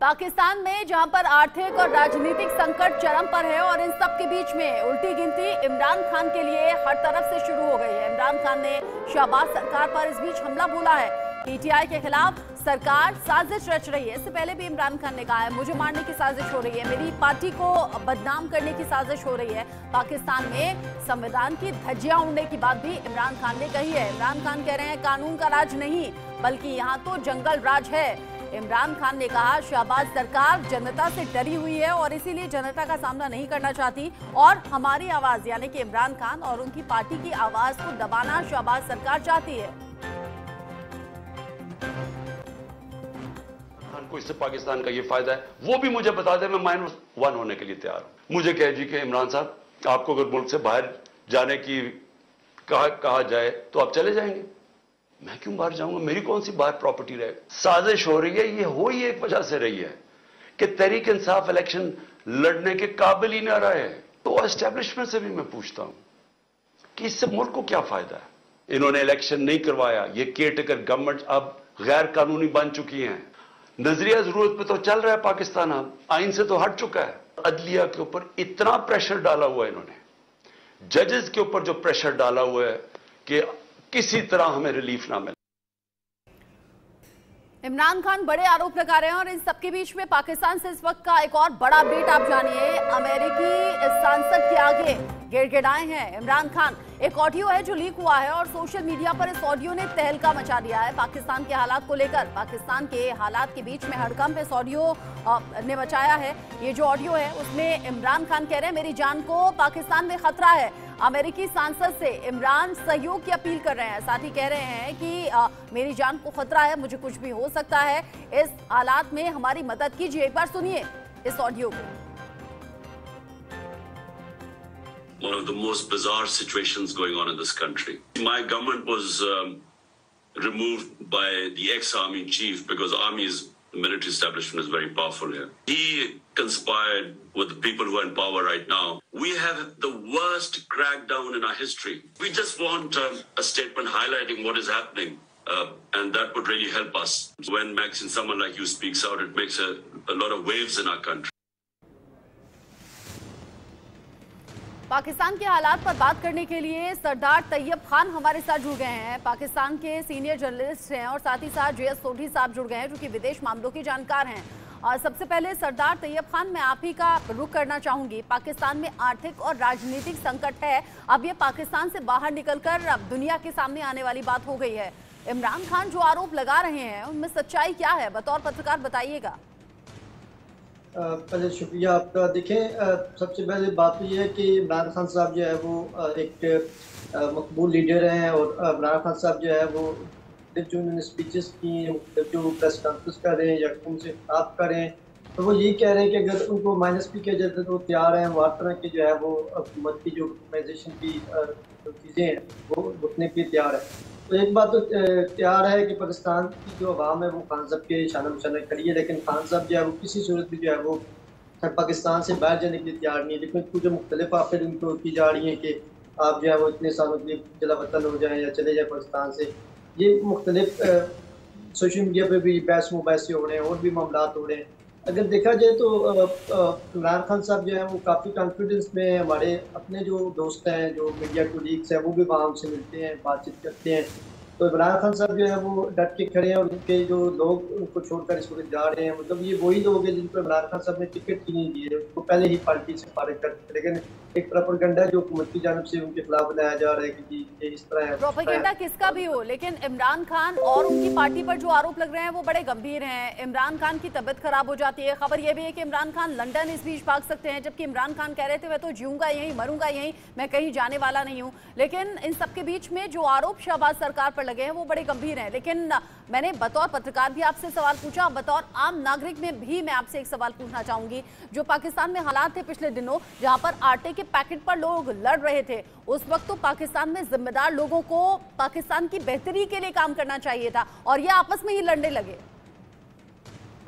पाकिस्तान में जहां पर आर्थिक और राजनीतिक संकट चरम पर है और इन सब के बीच में उल्टी गिनती इमरान खान के लिए हर तरफ से शुरू हो गई है। इमरान खान ने शहबाज सरकार पर इस बीच हमला बोला है। पीटीआई के खिलाफ सरकार साजिश रच रही है। इससे पहले भी इमरान खान ने कहा है मुझे मारने की साजिश हो रही है, मेरी पार्टी को बदनाम करने की साजिश हो रही है। पाकिस्तान में संविधान की धज्जियां उड़ने की बात भी इमरान खान ने कही है। इमरान खान कह रहे हैं कानून का राज नहीं बल्कि यहाँ तो जंगल राज है। इमरान खान ने कहा शहबाज सरकार जनता से डरी हुई है और इसीलिए जनता का सामना नहीं करना चाहती और हमारी आवाज यानी कि इमरान खान और उनकी पार्टी की आवाज को दबाना शहबाज सरकार चाहती है। को इससे पाकिस्तान का ये फायदा है, वो भी मुझे बता दे, मैं -1 होने के लिए तैयार हूं। मुझे कह जी कि इमरान साहब आपको अगर मुल्क से बाहर जाने की कहा जाए तो आप चले जाएंगे। मैं क्यों बाहर जाऊंगा, मेरी कौन सी बाहर प्रॉपर्टी रहे। साजिश हो रही है, ये हो ही एक वजह से रही है कि तहरीक इंसाफ इलेक्शन लड़ने के काबिल ही ना रहे। तो एस्टेब्लिशमेंट से भी मैं पूछता हूं कि इससे मुल्क को क्या फायदा है। इन्होंने इलेक्शन नहीं करवाया, ये केयरटेकर गवर्नमेंट अब गैर कानूनी बन चुकी है। नजरिया जरूरत पे तो चल रहा है पाकिस्तान, अब आइन से तो हट चुका है। अदलिया के ऊपर इतना प्रेशर डाला हुआ है इन्होंने, जजेस के ऊपर जो प्रेशर डाला हुआ है कि किसी तरह हमें रिलीफ ना मिले। इमरान खान बड़े आरोप लगा रहे हैं और इन सबके बीच में पाकिस्तान से इस वक्त का एक और बड़ा अपडेट आप जानिए। अमेरिकी सांसद के आगे गिड़गिड़ाए हैं इमरान खान। एक ऑडियो है जो लीक हुआ है और सोशल मीडिया पर इस ऑडियो ने तहलका मचा दिया है पाकिस्तान के हालात को लेकर। पाकिस्तान के हालात के बीच में हड़कंप इस ऑडियो ने मचाया है। ये जो ऑडियो है उसमें इमरान खान कह रहे हैं मेरी जान को पाकिस्तान में खतरा है। अमेरिकी सांसद से इमरान सहयोग की अपील कर रहे हैं, साथ ही कह रहे हैं कि मेरी जान को खतरा है, मुझे कुछ भी हो सकता है, इस हालात में हमारी मदद कीजिए। एक बार सुनिए इस ऑडियो को। One of the most bizarre situations going on in this country. My government was removed by the ex-army chief because the military establishment is very powerful here. He conspired with the people who are in power right now. We have the worst crackdown in our history. We just want a statement highlighting what is happening. And that would really help us. When Maxine, someone like you speaks out, it makes a lot of waves in our country. Pakistan के हालात पर बात करने के लिए सरदार तैयब खान हमारे साथ जुड़ गए हैं। पाकिस्तान के सीनियर जर्नलिस्ट हैं और साथ ही साथ JS सोढी साहब जुड़ गए हैं जो कि विदेश मामलों के जानकार हैं। और सबसे पहले सरदार तैयब खान, मैं आप ही का रुख करना चाहूंगी। पाकिस्तान में आर्थिक और राजनीतिक संकट है, अब ये पाकिस्तान से बाहर निकलकर अब दुनिया के सामने आने वाली बात हो गई है। इमरान खान जो आरोप लगा रहे हैं उनमें सच्चाई क्या है, बतौर पत्रकार बताइएगा। पहले शुक्रिया आपका। देखें, सबसे पहले बात तो ये है कि इमरान खान साहब जो है वो एक मकबूल लीडर हैं और इमरान खान साहब जो है वो जो उन्होंने स्पीचेस की, जो प्रेस कॉन्फ्रेंस कर रहे हैं या उनसे खिताब कर रहे हैं, तो वो यही कह रहे हैं कि अगर उनको माइनस भी किया जाता है तो वो तैयार हैं, वो हर तरह की जो है वो हुकूमत की जो ऑर्गेनाइजेशन की चीज़ें हैं वो रुकने के लिए तैयार है। तो एक बात तो तैयार है कि पाकिस्तान की जो अवाम है वो खान साहब के शाना बशाना खड़ी है, लेकिन खान साहब जो है वो किसी सूरत में जो है वो पाकिस्तान से बाहर जाने के लिए तैयार नहीं है। लेकिन कुछ जो मुख्तलिफ आफत उनको की जा रही हैं कि आप जो है वो इतने सालों के लिए जला वतन हो जाएँ या चले जाए पाकिस्तान से, ये मुख्तलिफ सोशल मीडिया पर भी बहस मुबासे हो रहे हैं और भी मामला हो रहे हैं। अगर देखा जाए तो इमरान खान साहब जो है वो काफ़ी कॉन्फिडेंस में हैं। हमारे अपने जो दोस्त हैं, जो मीडिया कोलीग्स हैं, वो भी वहाँ उनसे मिलते हैं, बातचीत करते हैं। तो इमरान खान साहब जो है वो डट के खड़े हैं और उनके जो लोग उनको छोड़कर इस वक्त जा रहे हैं, मतलब ये वही लोग हैं जिनको इमरान खान साहब ने टिकट ही नहीं दिए, उनको पहले ही पार्टी से फारिग कर दिया। लेकिन एक प्रोपेगेंडा जो हुकूमत की जानब से उनके खिलाफ बनाया जा रहा है कि जी ये इस तरह है। प्रोपेगेंडा किसका भी हो, लेकिन इमरान खान और उनकी पार्टी पर जो आरोप लग रहे हैं वो बड़े गंभीर हैं। इमरान खान की तबीयत खराब हो जाती है। खबर यह भी है कि इमरान खान लंदन इस बीच भाग सकते हैं, जबकि इमरान खान कह रहे थे मैं तो जीऊंगा यहीं, मरूंगा यहीं, मैं कहीं जाने वाला नहीं हूं। लेकिन इन सबके बीच में जो आरोप शहबाज सरकार पर लगे हैं वो बड़े गंभीर हैं। लेकिन मैंने बतौर पत्रकार भी आपसे सवाल पूछा, बतौर आम नागरिक में भी मैं आपसे एक सवाल पूछना चाहूंगी। जो पाकिस्तान में हालात थे पिछले दिनों, जहां पर आटे के पैकेट पर लोग लड़ रहे थे, उस वक्त तो पाकिस्तान में जिम्मेदार लोगों को पाकिस्तान की बेहतरी के लिए काम करना चाहिए था और ये आपस में ही लड़ने लगे।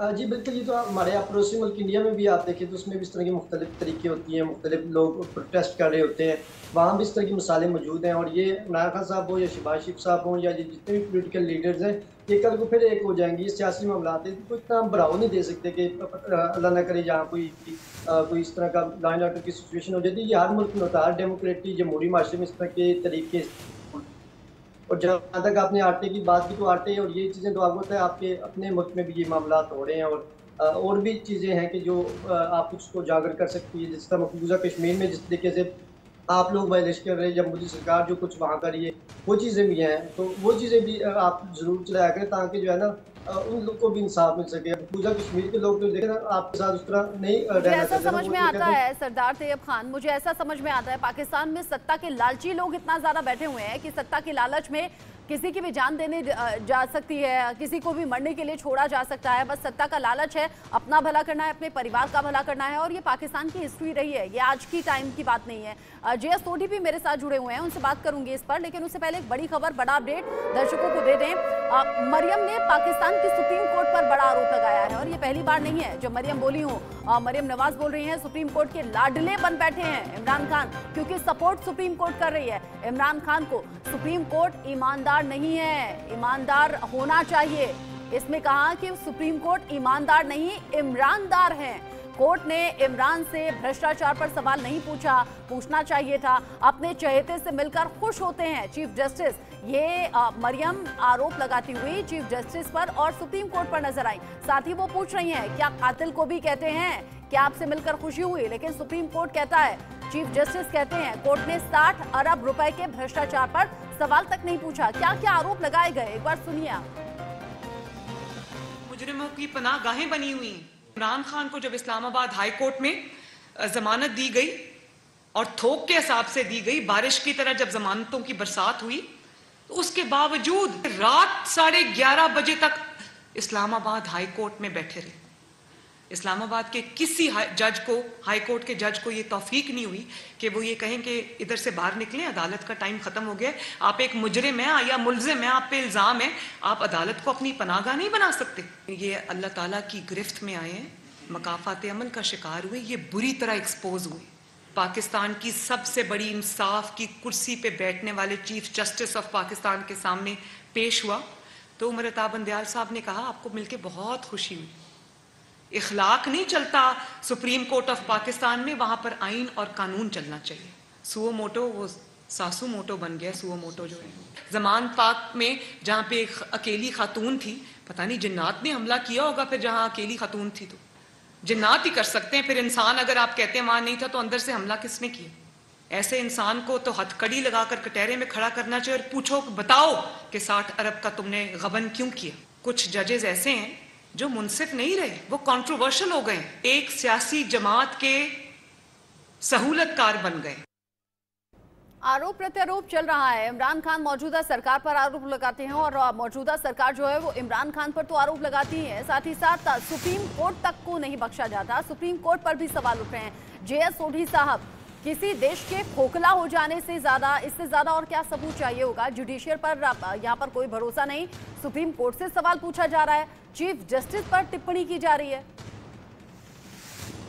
जी बिल्कुल, ये तो हमारे यहाँ पड़ोसी मुल्क इंडिया में भी आप देखें तो उसमें भी इस तरह की मुख्तलिफ तरीके होती हैं, मुख्तलिफ लोग प्रोटेस्ट कर रहे होते हैं, वहाँ भी इस तरह की मिसालें मौजूद हैं। और ये इमरान खान साहब हो या शहबाज शरीफ साहब हों या जितने भी पोलिटिकल लीडर्स हैं, ये कल को फिर एक हो जाएंगे। ये सियासी मामला है, तो इतना बढ़ावा नहीं दे सकते कि अल्लाह ना करे जहाँ कोई इस तरह का लॉ एंड ऑर्डर की सिचुएशन हो जाती है। ये हर मुल्क में होता है, हर डेमोक्रेटिक जमहूरी माशरे में इस तरह के तरीके। और जहाँ तक आपने आटे की बात की, तो आटे और ये चीज़ें तो आपको पता है आपके अपने मुल्क में भी ये मामला हो रहे हैं। और भी चीज़ें हैं कि जो आप उसको उजागर कर सकती है, जिस तरह मकबूजा कश्मीर में जिस तरीके से आप लोग वायलेश कर रहे हैं, जब मोदी सरकार जो कुछ वहाँ कर रही है, वो चीज़ें भी हैं। तो वो चीज़ें भी आप ज़रूर चलाया करें, ताकि जो है ना उन लोग को भी इंसाफ मिल सके। मकबूजा कश्मीर के लोग तो देखें ना, आपके साथ उस तरह नहीं रहना। ऐसा समझ में आता है सरदार तैयब खान, मुझे ऐसा समझ में आता है पाकिस्तान में सत्ता के लालची लोग इतना ज्यादा बैठे हुए हैं कि सत्ता के लालच में किसी की भी जान देने जा सकती है, किसी को भी मरने के लिए छोड़ा जा सकता है। बस सत्ता का लालच है, अपना भला करना है, अपने परिवार का भला करना है। और ये पाकिस्तान की हिस्ट्री रही है, ये आज की टाइम की बात नहीं है। JS सोढी भी मेरे साथ जुड़े हुए हैं, उनसे बात करूंगी इस पर, लेकिन उससे पहले एक बड़ी खबर, बड़ा अपडेट दर्शकों को दे दें। मरियम ने पाकिस्तान की सुप्रीम कोर्ट पर बड़ा आरोप लगाया है, और ये पहली बार नहीं है जब मरियम बोली हूँ। मरियम नवाज बोल रही हैं सुप्रीम कोर्ट के लाडले बन बैठे हैं इमरान खान, क्योंकि सपोर्ट सुप्रीम कोर्ट कर रही है इमरान खान को। सुप्रीम कोर्ट ईमानदार नहीं है, ईमानदार होना चाहिए। इसमें कहा कि सुप्रीम कोर्ट ईमानदार नहीं, इमरानदार है। कोर्ट ने इमरान से भ्रष्टाचार पर सवाल नहीं पूछना चाहिए था। अपने चहेते से मिलकर खुश होते हैं चीफ जस्टिस। ये मरियम आरोप लगाती हुई चीफ जस्टिस पर और सुप्रीम कोर्ट पर नजर आई। साथ ही वो पूछ रही हैं, क्या कातिल को भी कहते हैं कि आपसे मिलकर खुशी हुई? लेकिन सुप्रीम कोर्ट कहता है, चीफ जस्टिस कहते हैं, कोर्ट ने 60 अरब रुपए के भ्रष्टाचार पर सवाल तक नहीं पूछा। क्या क्या आरोप लगाए गए, एक बार सुनिए आप। मुजरिमों की पनाहगाहें बनी हुई हैं। इमरान खान को जब इस्लामाबाद हाई कोर्ट में जमानत दी गई और थोक के हिसाब से दी गई, बारिश की तरह जब जमानतों की बरसात हुई, तो उसके बावजूद रात 11:30 बजे तक इस्लामाबाद हाई कोर्ट में बैठे रहे। इस्लामाबाद के किसी जज को, हाई कोर्ट के जज को ये तौफीक नहीं हुई कि वो ये कहें कि इधर से बाहर निकलें, अदालत का टाइम खत्म हो गया, आप एक मुजरिम हैं या मुल्जिम हैं, आप पे इल्जाम है, आप अदालत को अपनी पनाहगाह नहीं बना सकते। ये अल्लाह ताला की गिरफ्त में आए हैं, मकाफात अमल का शिकार हुए, ये बुरी तरह एक्सपोज हुए। पाकिस्तान की सबसे बड़ी इंसाफ की कुर्सी पे बैठने वाले चीफ जस्टिस ऑफ पाकिस्तान के सामने पेश हुआ तो उमर अता बंदयाल साहब ने कहा, आपको मिलके बहुत खुशी हुई। इखलाक नहीं चलता सुप्रीम कोर्ट ऑफ पाकिस्तान में, वहां पर आइन और कानून चलना चाहिए। सुओ मोटो वो सासू मोटो बन गया। सुओ मोटो जो है जमान पाक में, जहां पे एक अकेली खातून थी, पता नहीं जिन्नात ने हमला किया होगा, फिर जहां अकेली खातून थी तो जिन्नात ही कर सकते हैं, फिर इंसान अगर आप कहते हैं वहां नहीं था तो अंदर से हमला किसने किया? ऐसे इंसान को तो हथकड़ी लगाकर कटहरे में खड़ा करना चाहिए और पूछो, बताओ कि 60 अरब का तुमने गबन क्यों किया? कुछ जजेस ऐसे हैं जो मुनसिफ नहीं रहे, वो कंट्रोवर्शियल हो गए, एक सियासी जमात के सहूलतकार बन गए। आरोप प्रत्यारोप चल रहा है। इमरान खान मौजूदा सरकार पर आरोप लगाते हैं और मौजूदा सरकार जो है वो इमरान खान पर तो आरोप लगाती है, साथ ही साथ सुप्रीम कोर्ट तक को नहीं बख्शा जाता। सुप्रीम कोर्ट पर भी सवाल उठ रहे हैं। JS सोढी साहब, किसी देश के खोखला हो जाने से ज्यादा, इससे ज्यादा और क्या सबूत चाहिए होगा? जुडिशियल पर यहाँ पर कोई भरोसा नहीं, सुप्रीम कोर्ट से सवाल पूछा जा रहा है, चीफ जस्टिस पर टिप्पणी की जा रही है।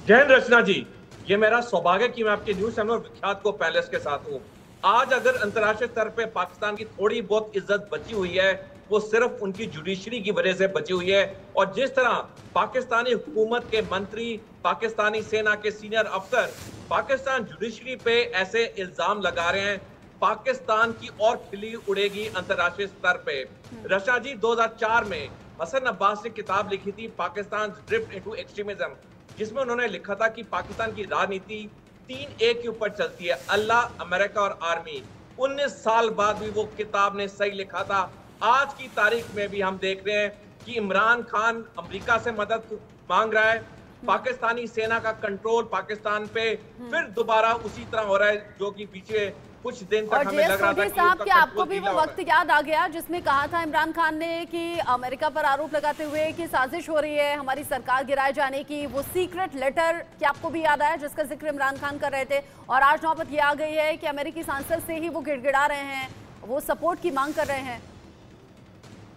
जैन रचना जी, ये मेरा सौभाग्य कि मैं आपके न्यूज चैनल विख्यात को पैलेस के साथ हूँ। आज अगर अंतर्राष्ट्रीय स्तर पे पाकिस्तान की थोड़ी बहुत इज्जत बची हुई है, वो सिर्फ उनकी जुडिशरी की वजह से बची हुई है। और जिस तरह पाकिस्तानी हुकूमत के मंत्री, पाकिस्तानी सेना के सीनियर अफसर पाकिस्तान जुडिशरी पे ऐसे इल्जाम लगा रहे हैं, पाकिस्तान की और खिल्ली उड़ेगी अंतर्राष्ट्रीय स्तर पे। रशा जी, 2004 में हसन अब्बास ने किताब लिखी थी पाकिस्तान ड्रिफ्ट इनटू एक्सट्रीमिज्म, जिसमें उन्होंने लिखा था कि पाकिस्तान की राजनीति 3A के ऊपर चलती है, अल्लाह, अमेरिका और आर्मी। 19 साल बाद भी वो किताब ने सही लिखा था। आज की तारीख में भी हम देख रहे हैं कि इमरान खान अमेरिका से मदद मांग रहा है, पाकिस्तानी सेना का कंट्रोल पाकिस्तान पे फिर दोबारा उसी तरह हो रहा है जो कि पीछे कुछ दिन तक हमें लग रहा था कि साहब, क्या आपको भी वो वक्त याद आ गया जिसमें कहा था इमरान खान ने कि अमेरिका पर आरोप लगाते हुए कि साजिश हो रही है हमारी सरकार गिराए जाने की? वो सीक्रेट लेटर क्या आपको भी याद आया जिसका जिक्र इमरान खान कर रहे थे? और आज नौबत ये आ गई है कि अमेरिकी सांसद से ही वो गिड़गिड़ा रहे हैं, वो सपोर्ट की मांग कर रहे हैं।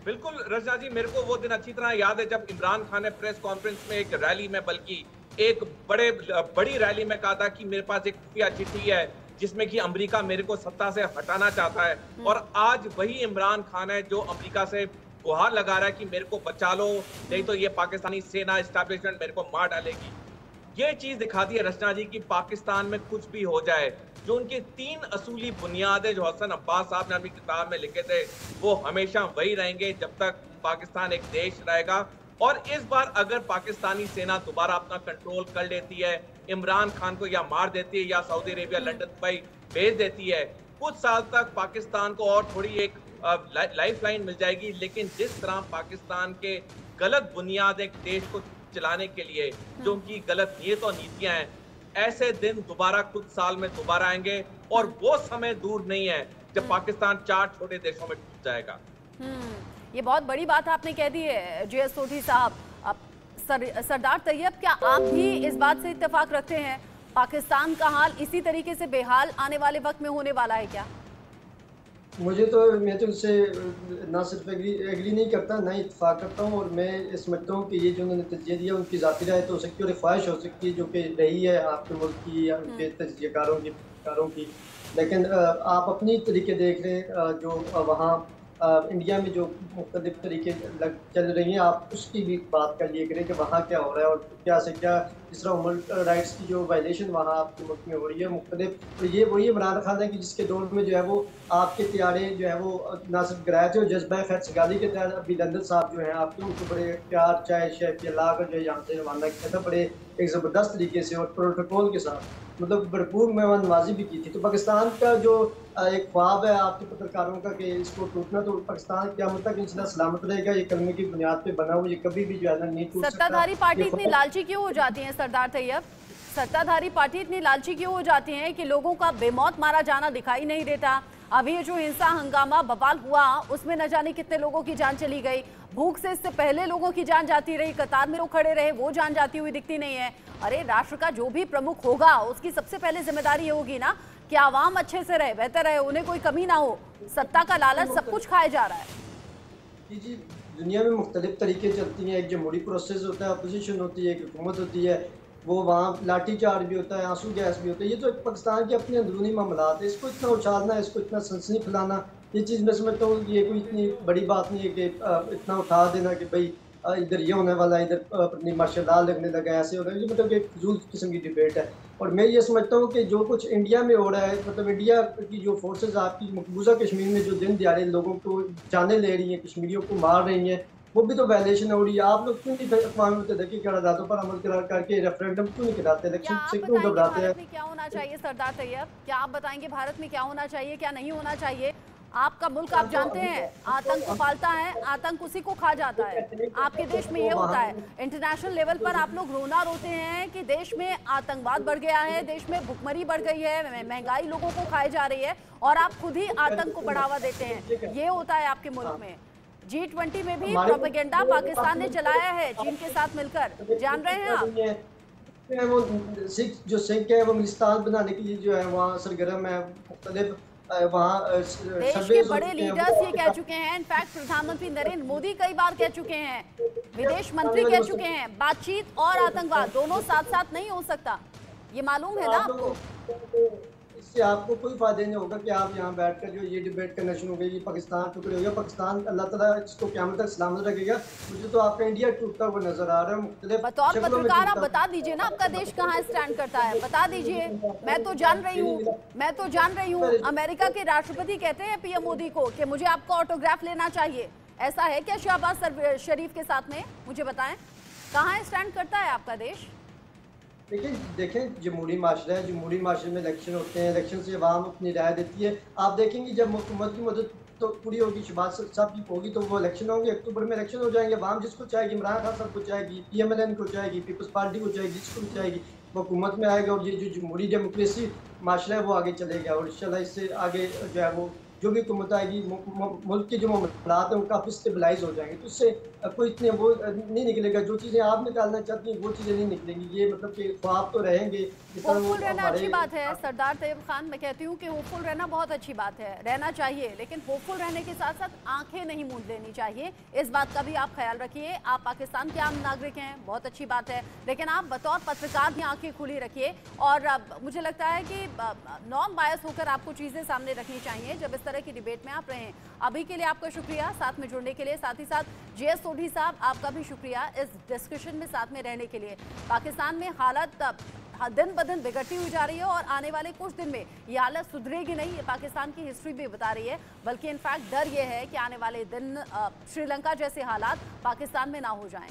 बिल्कुल रचना जी, मेरे को वो दिन अच्छी तरह याद है जब इमरान खान ने प्रेस कॉन्फ्रेंस में एक रैली में, बल्कि एक बड़ी रैली में कहा था कि मेरे पास एक खुफिया चिट्ठी है जिसमें कि अमेरिका मेरे को सत्ता से हटाना चाहता है। और आज वही इमरान खान है जो अमेरिका से गुहार लगा रहा है कि मेरे को बचा लो, नहीं तो ये पाकिस्तानी सेना एस्टैब्लिशमेंट मेरे को मार डालेगी। ये चीज दिखाती है रचना जी कि पाकिस्तान में कुछ भी हो जाए, जो उनके 3 असूली बुनियादें जो हसन अब्बास साहब ने अपनी किताब में लिखे थे वो हमेशा वही रहेंगे जब तक पाकिस्तान एक देश रहेगा। और इस बार अगर पाकिस्तानी सेना दोबारा अपना कंट्रोल कर लेती है, इमरान खान को या मार देती है या सऊदी अरेबिया लंदन दुबई भेज देती है, कुछ साल तक पाकिस्तान को और थोड़ी एक लाइफलाइन मिल जाएगी। लेकिन जिस तरह पाकिस्तान के गलत बुनियाद एक देश को चलाने के लिए जो उनकी गलत नीयत और नीतियां हैं, ऐसे दिन दोबारा कुछ साल में दोबारा आएंगे और वो समय दूर नहीं है जब पाकिस्तान 4 छोटे देशों में टूट जाएगा। ये बहुत बड़ी बात आपने कह दी है JS सोढी साहब। अब सरदार तैयब, क्या आप भी इस बात से इत्तेफाक रखते हैं पाकिस्तान का हाल इसी तरीके से बेहाल आने वाले वक्त में होने वाला है क्या? मैं तो उससे ना सिर्फ एग्री नहीं करता, ना ही इत्तेफाक करता हूँ। और मैं ये समझता हूँ कि ये जो उन्होंने तजज़िया दिया उनकी ज़ाती राय तो हो सकती है और ख्वाहिश हो सकती है जो कि रही है आपके मुल्क की या उनके तजज़ियाकारों की। लेकिन आप अपनी तरीके देख रहे हैं जो वहाँ इंडिया में जो मुख्तलिफ तरीके चल रही हैं, आप उसकी भी बात कर लिए करें कि वहाँ क्या हो रहा है और क्या से क्या जिस तरह ह्यूमन राइट्स की जो वायलेशन वहाँ आपके मुल्क में हो रही है मुख्तलिफ। तो ये वही इमरान खान है कि जिसके दौर में जो है वो आपके त्यारे जो है वो ना सिर्फ गिराए थे और जज्बा खैर सगाली के तहत अभी लंदन साहब जो हैं आपके उनको बड़े प्यार चाय शेफ अल्लाह का जो है यहाँ से रवाना किया था बड़े एक ज़बरदस्त तरीके से और प्रोटोकॉल के साथ, मतलब भरपूर मेहमान नवाजी भी की थी। तो पाकिस्तान का जो एक ख्वाब है आपके पत्रकारों का कि इसको टूटना, तो पाकिस्तान क़यामत तक इंशाअल्लाह सलामत रहेगा। ये कलमे की बुनियाद पे बना हुआ, ये कभी भी जो है ना नहीं टूट सकता। सत्ताधारी पार्टी इतनी लालची क्यों हो जाती है सरदार तैयब? सत्ताधारी पार्टी इतनी लालची क्यों हो जाती है कि लोगों का बेमौत मारा जाना दिखाई नहीं देता? अभी ये जो हिंसा हंगामा बवाल हुआ उसमें न जाने कितने लोगों की जान चली गई, भूख से इससे पहले लोगों की जान जाती रही, कतार में लोग खड़े रहे, वो जान जाती हुई दिखती नहीं है। अरे राष्ट्र का जो भी प्रमुख होगा उसकी सबसे पहले जिम्मेदारी ये होगी ना कि आवाम अच्छे से रहे, बेहतर रहे, उन्हें कोई कमी ना हो। सत्ता का लालच सब कुछ खाया जा रहा है। जी, दुनिया में मुख्तलिफ तरीके चलती हैं। एक जमहूरी प्रोसेस होता है, अपोजिशन होती है, एक हुकूमत होती है, वो वहाँ लाठी चार्ज भी होता है, आंसू गैस भी होता है। ये तो पाकिस्तान के अपने अंदरूनी मामलात है, इसको इतना उछालना, इसको इतना सनसनी फैलाना, ये चीज़ मैं समझता हूँ ये कोई इतनी बड़ी बात नहीं है कि इतना उठा देना कि भाई इधर ये होने वाला है, इधर अपनी मार्शल लगने लगा, ऐसे हो रहा है। ये मतलब एक फजूल किस्म की डिबेट है। और मैं ये समझता हूँ कि जो कुछ इंडिया में हो रहा है, मतलब इंडिया की जो फोर्सेज आपकी मकबूजा कश्मीर में जो दिन दिहाड़े लोगों को जाने ले रही हैं, कश्मीरियों को मार रही हैं, वो भी तो वायलेशन हो रही है। आप लोग क्यों नहीं अक़वाम मुत्तहिदा की करारदादों पर अमल करके रेफरेंडम क्यों नहीं कराते, इलेक्शन से क्यों घबराते हैं? भारत में क्या होना चाहिए सरदार तैयब? क्या आप बताएंगे भारत में क्या होना चाहिए, क्या नहीं होना चाहिए? आपका मुल्क आप जानते हैं आतंक को पालता है, आतंक उसी को खा जाता है। आपके देश में ये होता है। इंटरनेशनल लेवल पर आप लोग रोना रोते हैं कि देश में आतंकवाद बढ़ गया है, देश में भुखमरी बढ़ गई है, महंगाई लोगों को खाई जा रही है और आप खुद ही आतंक को बढ़ावा देते हैं। ये होता है आपके मुल्क में। G20 में भी प्रोपेगेंडा पाकिस्तान ने चलाया है चीन के साथ मिलकर, जान रहे हैं आप? वो सिख है वो मिलिस्तान बनाने के लिए जो है वहाँ सरगर्म है। मुख्तलिफ वहाँ देश के बड़े लीडर्स ये कह चुके हैं, इनफैक्ट प्रधानमंत्री नरेंद्र मोदी कई बार कह चुके हैं, विदेश मंत्री कह चुके हैं, बातचीत और आतंकवाद दोनों साथ साथ नहीं हो सकता। ये मालूम है ना आपको? इससे आपको कोई फायदा नहीं होगा कि आप यहाँ बैठकर जो ये डिबेट करना शुरू हो गई, पाकिस्तान टुकड़े हो गया, पाकिस्तान अल्लाह ताला इसको क़यामत तक सलामत रखेगा। मुझे तो आपका इंडिया टूटता हुआ नजर आ रहा है। बतौर पत्रकार आप बता दीजिए ना आपका देश कहाँ स्टैंड करता है, बता दीजिए। मैं तो जान रही हूँ अमेरिका के राष्ट्रपति कहते हैं PM मोदी को कि मुझे आपका ऑटोग्राफ लेना चाहिए। ऐसा है क्या शहबाज शरीफ के साथ में? मुझे बताएं कहाँ स्टैंड करता है आपका देश? देखें जमहूरी माशरा है, जमहूरी माशरे में इलेक्शन होते हैं, इलेक्शन से अवाम अपनी राय देती है। आप देखेंगे जब हुकूमत की मदद तो पूरी होगी, शहबाज साहब की होगी, तो वो इलेक्शन होंगे, अक्टूबर में इलेक्शन हो जाएंगे। अवाम जिसको चाहेगी, इमरान खान साहब को चाहेगी, PMLN को चाहेगी, पीपल्स पार्टी को चाहेगी, जिसको भी चाहेगी वो हुकूमत में आएगा और ये जो जमहूरी डेमोक्रेसी माशरा है वो आगे चलेगा और इंशाल्लाह इससे आगे जो है वो जो भी हुकूमत आएगी मुल्क के जो मामलात हैं वो काफ़ी स्टेबलाइज हो जाएंगे। तो इससे कोई इतने वो नहीं निकलेगा, जो चीज़ें आप निकालना चाहती हैं वो चीज़ें नहीं निकलेंगी। ये मतलब कि ख्वाब तो रहेंगे। होपफुल रहना अच्छी बात है सरदार तैयब खान, मैं कहती हूँ कि होपफुल रहना बहुत अच्छी बात है, रहना चाहिए, लेकिन होपफुल रहने के साथ साथ आंखें नहीं मूंद लेनी चाहिए। इस बात का भी आप ख्याल रखिए। आप पाकिस्तान के आम नागरिक हैं, बहुत अच्छी बात है, लेकिन आप बतौर पत्रकार भी आंखें खुली रखिए। और मुझे लगता है कि नॉन बायस होकर आपको चीज़ें सामने रखनी चाहिए जब इस तरह की डिबेट में आप रहें। अभी के लिए आपका शुक्रिया साथ में जुड़ने के लिए, साथ ही साथ JS सोढी साहब आपका भी शुक्रिया इस डिस्कशन में साथ में रहने के लिए। पाकिस्तान में हालत दिन ब दिन बिगड़ती हुई जा रही है और आने वाले कुछ दिन में ये हालत सुधरेगी नहीं, ये पाकिस्तान की हिस्ट्री भी बता रही है। बल्कि इनफैक्ट डर ये है कि आने वाले दिन श्रीलंका जैसे हालात पाकिस्तान में ना हो जाएं।